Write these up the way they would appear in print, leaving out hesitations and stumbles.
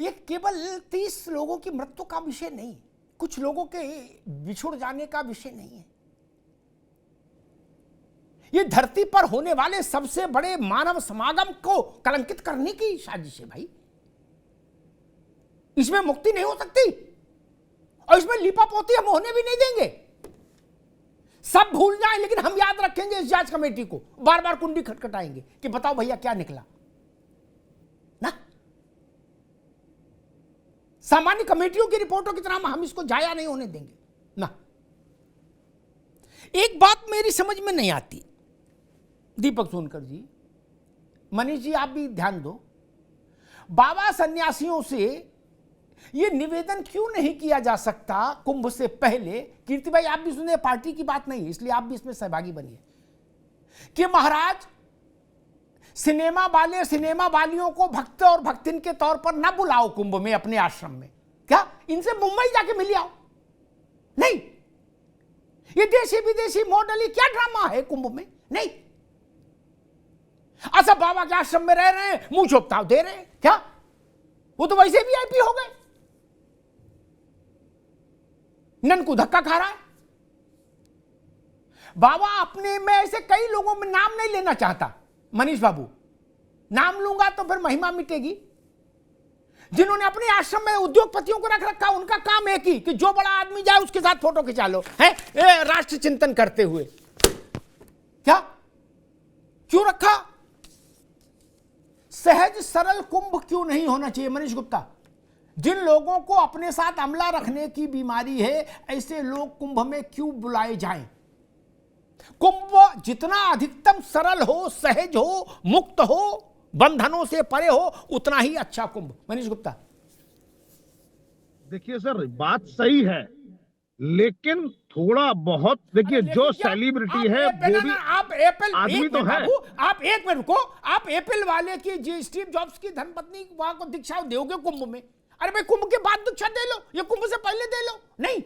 ये केवल 30 लोगों की मृत्यु का विषय नहीं, कुछ लोगों के बिछुड़ जाने का विषय नहीं है। ये धरती पर होने वाले सबसे बड़े मानव समागम को कलंकित करने की साजिश है भाई। इसमें मुक्ति नहीं हो सकती और इसमें लिपापोती हम होने भी नहीं देंगे। सब भूल जाएं लेकिन हम याद रखेंगे इस जांच कमेटी को, बार बार कुंडी खटखटाएंगे कि बताओ भैया क्या निकला ना। सामान्य कमेटियों की रिपोर्टों की तरह हम इसको जाया नहीं होने देंगे ना। एक बात मेरी समझ में नहीं आती, दीपक सोनकर जी, मनीष जी आप भी ध्यान दो, बाबा सन्यासियों से ये निवेदन क्यों नहीं किया जा सकता कुंभ से पहले? कीर्ति भाई आप भी सुने, पार्टी की बात नहीं है इसलिए आप भी इसमें सहभागी बनिए, कि महाराज सिनेमा वाले सिनेमा वालियों को भक्त और भक्तिन के तौर पर ना बुलाओ कुंभ में अपने आश्रम में, क्या इनसे मुंबई जाके मिल आओ? नहीं, ये देशी विदेशी मॉडल ही क्या ड्रामा है कुंभ में? नहीं, अच्छा बाबा के आश्रम में रह रहे हैं, मुंह चोपताव दे रहे हैं, क्या वो तो वैसे भी आईपी हो गए? ननकू धक्का खा रहा है। बाबा अपने में ऐसे कई लोगों में नाम नहीं लेना चाहता मनीष बाबू, नाम लूंगा तो फिर महिमा मिटेगी। जिन्होंने अपने आश्रम में उद्योगपतियों को रख रखा, उनका काम एक ही कि जो बड़ा आदमी जाए उसके साथ फोटो खिंचा लो, है राष्ट्र चिंतन करते हुए। क्या क्यों रखा? सहज सरल कुंभ क्यों नहीं होना चाहिए मनीष गुप्ता? जिन लोगों को अपने साथ अमला रखने की बीमारी है, ऐसे लोग कुंभ में क्यों बुलाए जाएं? कुंभ जितना अधिकतम सरल हो, सहज हो, मुक्त हो, बंधनों से परे हो, उतना ही अच्छा कुंभ। मनीष गुप्ता देखिए सर, बात सही है लेकिन थोड़ा बहुत देखिए, जो सेलिब्रिटी है वो भी आप एप्पल आदमी तो है। आप एक मिनट रुको, आप एप्पल वाले की जी स्टीव जॉब्स की धर्मपत्नी वहां को दीक्षा दोगे कुंभ में? अरे भाई कुंभ के बाद दीक्षा दे लो, ये कुंभ से पहले दे लो। नहीं,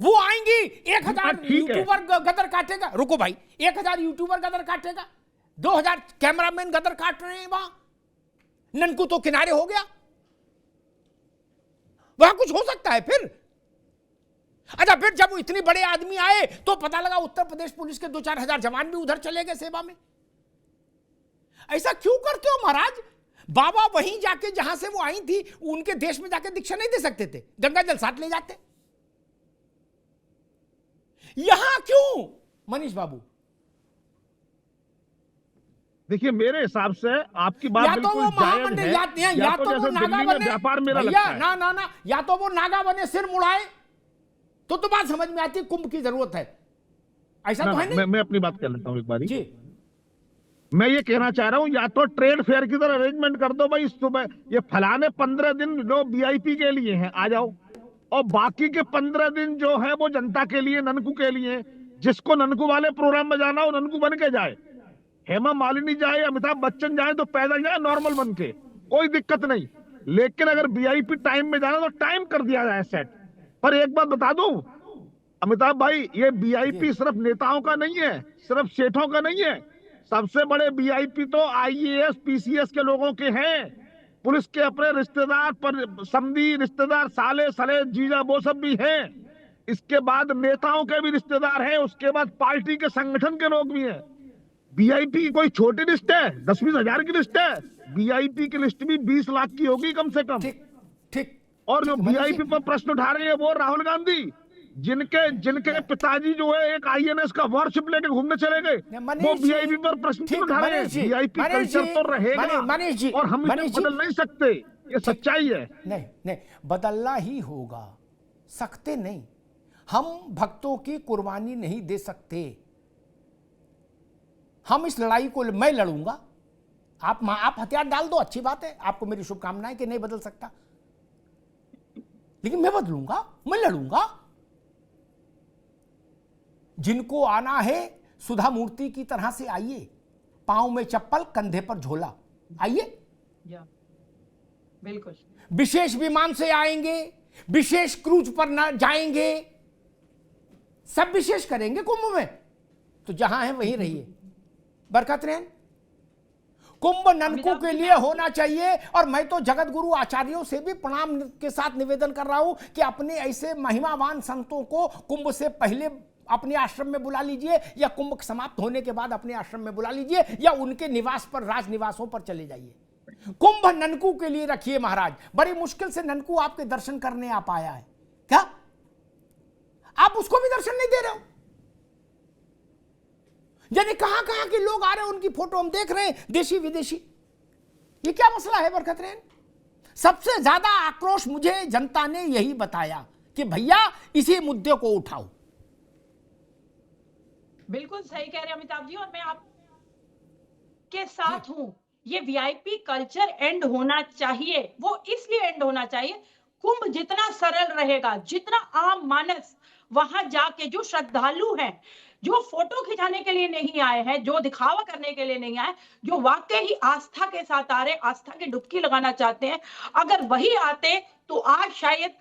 वो आएंगी 1000 यूट्यूबर गदर काटेगा। रुको भाई, 1000 यूट्यूबर गदर काटेगा, 2000 कैमरामैन गदर काट रहे हैं वहां, ननकू तो किनारे हो गया। वहां कुछ हो सकता है फिर? अच्छा फिर जब वो इतने बड़े आदमी आए तो पता लगा उत्तर प्रदेश पुलिस के 2-4 हजार जवान भी उधर चले गए सेवा में। ऐसा क्यों करते हो महाराज? बाबा वहीं जाके जहां से वो आई थी उनके देश में जाके दीक्षा नहीं दे सकते थे? गंगा जल साथ ले जाते। यहां क्यों मनीष बाबू? देखिए मेरे हिसाब से आपकी बात बिल्कुल जायज है। या तो वो नागा बने, व्यापार मेरा लगता है ना, या तो वो नागा बने सिर मुड़ाए तो बात समझ में आती है कुंभ की जरूरत है। ऐसा तो है नहीं। मैं अपनी बात कर लेता हूं एक बारी जी। मैं ये कहना चाह रहा हूं, या तो ट्रेड फेयर की तरह अरेंजमेंट कर दो भाई, सुबह ये फलाने 15 दिन जो वीआईपी के लिए हैं आ जाओ, और बाकी के 15 दिन जो है वो जनता के लिए, ननकू के लिए। जिसको ननकू वाले प्रोग्राम में जाना हो ननकू बन के जाए, हेमा मालिनी जाए, अमिताभ बच्चन जाए तो पैदल जाए नॉर्मल बन के, कोई दिक्कत नहीं। लेकिन अगर वीआईपी टाइम में जाना तो टाइम कर दिया जाए सेट। पर एक बात बता दूं अमिताभ भाई, ये वीआईपी सिर्फ नेताओं का नहीं है, सिर्फ सेठों का नहीं है। सबसे बड़े वीआईपी तो आईएएस पीसीएस के लोगों के हैं, पुलिस के अपने रिश्तेदार, पर समधी रिश्तेदार, साले सले जीजा वो सब भी हैं। इसके बाद नेताओं के भी रिश्तेदार हैं, उसके बाद पार्टी के संगठन के लोग भी हैं। वीआईपी की कोई छोटी लिस्ट है? 10-20 हजार की लिस्ट है? वीआईपी की लिस्ट भी 20 लाख की होगी कम से कम। ठीक। और जो वीआईपी पर प्रश्न उठा रहे हैं वो राहुल गांधी, जिनके पिताजी जो है एक आईएनएस का वॉरशिप लेके घूमने चले गए, वो वीआईपी पर प्रश्न उठा रहे हैं। वीआईपी कल्चर तो रहेगा मनीष जी, और हम इसे बदल नहीं सकते, ये सच्चाई है। नहीं, बदलना ही होगा, सकते नहीं। हम भक्तों की कुर्बानी नहीं दे सकते। हम इस लड़ाई को मैं लड़ूंगा, आप हथियार डाल दो, अच्छी बात है, आपको मेरी शुभकामनाएं कि नहीं बदल सकता, लेकिन मैं बदलूंगा, मैं लड़ूंगा। जिनको आना है सुधा मूर्ति की तरह से आइए, पांव में चप्पल, कंधे पर झोला, आइए। बिल्कुल। विशेष विमान से आएंगे, विशेष क्रूज पर न जाएंगे, सब विशेष करेंगे कुंभ में, तो जहां है वहीं रहिए, बरकत रहें। कुंभ ननकू के लिए होना चाहिए। और मैं तो जगत गुरु आचार्यों से भी प्रणाम के साथ निवेदन कर रहा हूं कि अपने ऐसे महिमावान संतों को कुंभ से पहले अपने आश्रम में बुला लीजिए, या कुंभ समाप्त होने के बाद अपने आश्रम में बुला लीजिए, या उनके निवास पर, राज निवासों पर चले जाइए। कुंभ ननकू के लिए रखिए महाराज। बड़ी मुश्किल से ननकू आपके दर्शन करने आ पाया है, क्या आप उसको भी दर्शन नहीं दे रहे हो? यानी कहां कहां के लोग आ रहे हैं, उनकी फोटो हम देख रहे हैं, देशी विदेशी। ये क्या मसला है बरकतरैन? सबसे ज्यादा आक्रोश मुझे जनता ने यही बताया कि भैया इसी मुद्दे को उठाओ। बिल्कुल सही कह रहे हैं अमिताभ जी, और मैं आपके साथ हूं। ये वीआईपी कल्चर एंड होना चाहिए। वो इसलिए एंड होना चाहिए, कुंभ जितना सरल रहेगा, जितना आम मानस वहां जाके, जो श्रद्धालु हैं, जो फोटो खिंचाने के लिए नहीं आए हैं, जो दिखावा करने के लिए नहीं आए, जो वाकई ही आस्था के साथ आ रहे, आस्था की डुबकी लगाना चाहते हैं, अगर वही आते तो आज शायद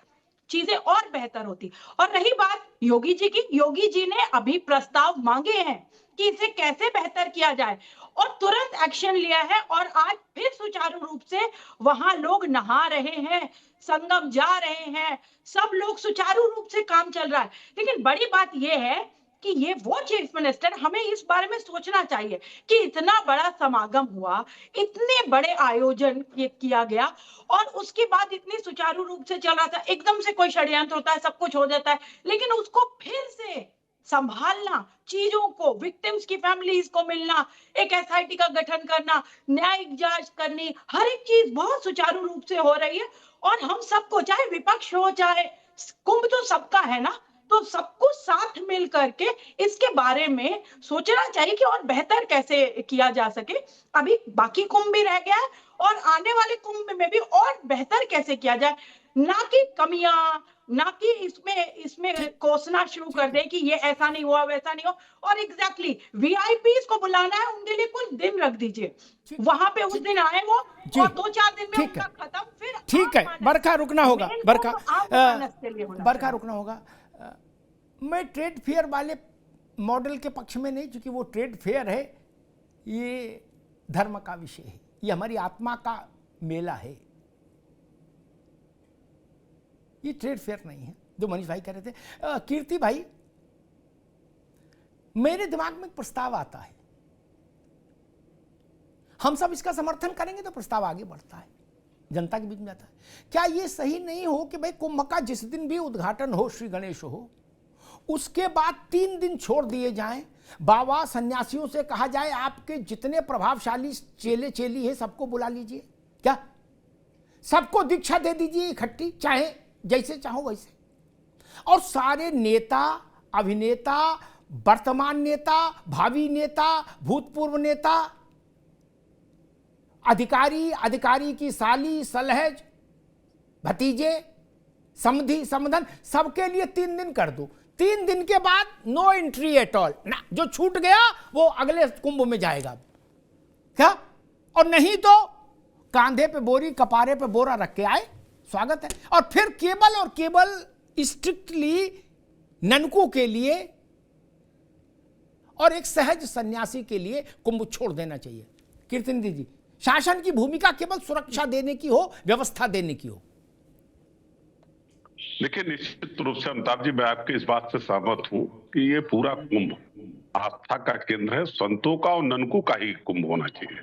चीजें और बेहतर होती। और रही बात योगी जी की, योगी जी ने अभी प्रस्ताव मांगे हैं कि इसे कैसे बेहतर किया जाए, और तुरंत एक्शन लिया है, और आज फिर सुचारू रूप से वहां लोग नहा रहे हैं, संगम जा रहे हैं, सब लोग सुचारू रूप से काम चल रहा है। लेकिन बड़ी बात यह है कि ये वो चीफ मिनिस्टर, हमें इस बारे में सोचना चाहिए कि इतना बड़ा समागम हुआ, इतने बड़े आयोजन किया गया, और उसके बाद इतनी सुचारू रूप से चल रहा था, एकदम से कोई षड्यंत्र होता है, सब कुछ हो जाता है, लेकिन उसको फिर से संभालना, चीजों को, विक्टिम्स की फैमिलीज को मिलना, एक एसआईटी का गठन करना, न्यायिक जांच करनी, हर एक चीज बहुत सुचारू रूप से हो रही है। और हम सबको, चाहे विपक्ष हो, चाहे कुंभ तो सबका है ना, तो सबको साथ मिल करके इसके बारे में सोचना चाहिए कि और बेहतर कैसे किया जा सके। अभी बाकी कुंभ भी रह गया है, और आने वाले कुंभ में भी और बेहतर कैसे किया जाए, ना कि कमियां, ना कि इसमें कोसना शुरू कर दे कि ये ऐसा नहीं हुआ, वैसा नहीं हुआ। और एग्जैक्टली वीआईपीज को बुलाना है, उनके लिए कुछ दिन रख दीजिए, वहां पे उस दिन आए वो, और 2-4 दिन में उनका खत्म, फिर ठीक है, बरखा रुकना होगा, बरखा रुकना होगा। मैं ट्रेड फेयर वाले मॉडल के पक्ष में नहीं, क्योंकि वो ट्रेड फेयर है, ये धर्म का विषय है, ये हमारी आत्मा का मेला है, ये ट्रेड फेयर नहीं है जो मनीष भाई कह रहे थे। कीर्ति भाई, मेरे दिमाग में एक प्रस्ताव आता है, हम सब इसका समर्थन करेंगे तो प्रस्ताव आगे बढ़ता है, जनता के बीच में जाता है। क्या ये सही नहीं हो कि भाई कुंभ का जिस दिन भी उद्घाटन हो, श्री गणेश हो, उसके बाद 3 दिन छोड़ दिए जाएं, बाबा सन्यासियों से कहा जाए आपके जितने प्रभावशाली चेले चेली है सबको बुला लीजिए, क्या सबको दीक्षा दे दीजिए इकट्ठी, चाहे जैसे चाहो वैसे, और सारे नेता, अभिनेता, वर्तमान नेता, भावी नेता, भूतपूर्व नेता, अधिकारी की साली, सलहज, भतीजे, समधी, समधन, सबके लिए 3 दिन कर दो। 3 दिन के बाद नो एंट्री एट ऑल ना, जो छूट गया वो अगले कुंभ में जाएगा, क्या? और नहीं तो कांधे पे बोरी, कपारे पे बोरा रख के आए, स्वागत है। और फिर केवल स्ट्रिक्टली ननकू के लिए और एक सहज सन्यासी के लिए कुंभ छोड़ देना चाहिए। कीर्तनिधि जी, शासन की भूमिका केवल सुरक्षा देने की हो, व्यवस्था देने की हो। देखिए, निश्चित रूप से अमिताभ जी, मैं आपकी इस बात से सहमत हूं कि ये पूरा कुंभ आस्था का केंद्र है, संतों का और ननकू का ही कुंभ होना चाहिए।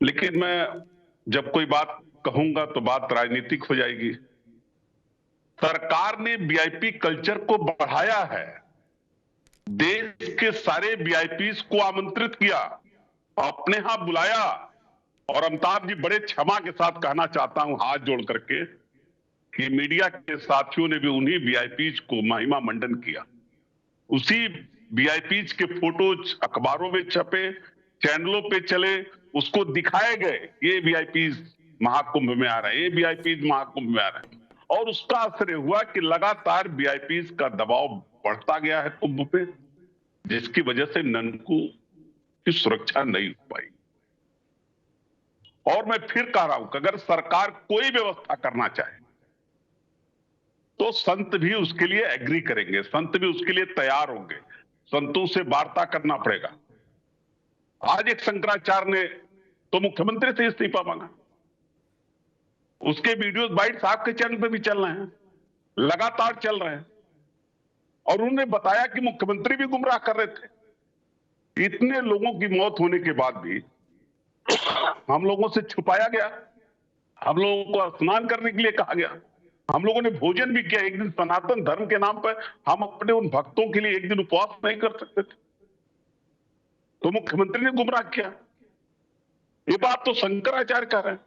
लेकिन मैं जब कोई बात कहूंगा तो बात राजनीतिक हो जाएगी। सरकार ने वीआईपी कल्चर को बढ़ाया है, देश के सारे वीआईपीज को आमंत्रित किया, अपने यहां बुलाया, और अमिताभ जी, बड़े क्षमा के साथ कहना चाहता हूं हाथ जोड़ करके कि मीडिया के साथियों ने भी उन्हीं वीआईपीज को महिमा मंडन किया, उसी वीआईपीज के फोटोज अखबारों में छपे, चैनलों पे चले, उसको दिखाए गए, ये वीआईपीज महाकुंभ में आ रहे हैं, ये वीआईपीज महाकुंभ में आ रहे हैं, और उसका असर हुआ कि लगातार वीआईपीज का दबाव बढ़ता गया है कुंभ पे, जिसकी वजह से ननकू की सुरक्षा नहीं हो पाई। और मैं फिर कह रहा हूं कि अगर सरकार कोई व्यवस्था करना चाहे तो संत भी उसके लिए एग्री करेंगे, संत भी उसके लिए तैयार होंगे, संतों से वार्ता करना पड़ेगा। आज एक शंकराचार्य ने तो मुख्यमंत्री से इस्तीफा मांगा। उसके वीडियोस बाइट्स आपके चैनल पे भी चल रहे हैं, लगातार चल रहे हैं, और उन्होंने बताया कि मुख्यमंत्री भी गुमराह कर रहे थे। इतने लोगों की मौत होने के बाद भी हम लोगों से छुपाया गया, हम लोगों को स्नान करने के लिए कहा गया, हम लोगों ने भोजन भी किया। एक दिन सनातन धर्म के नाम पर हम अपने उन भक्तों के लिए एक दिन उपवास नहीं कर सकते थे, तो मुख्यमंत्री ने गुमराह किया। ये बात तो शंकराचार्य कह रहे हैं।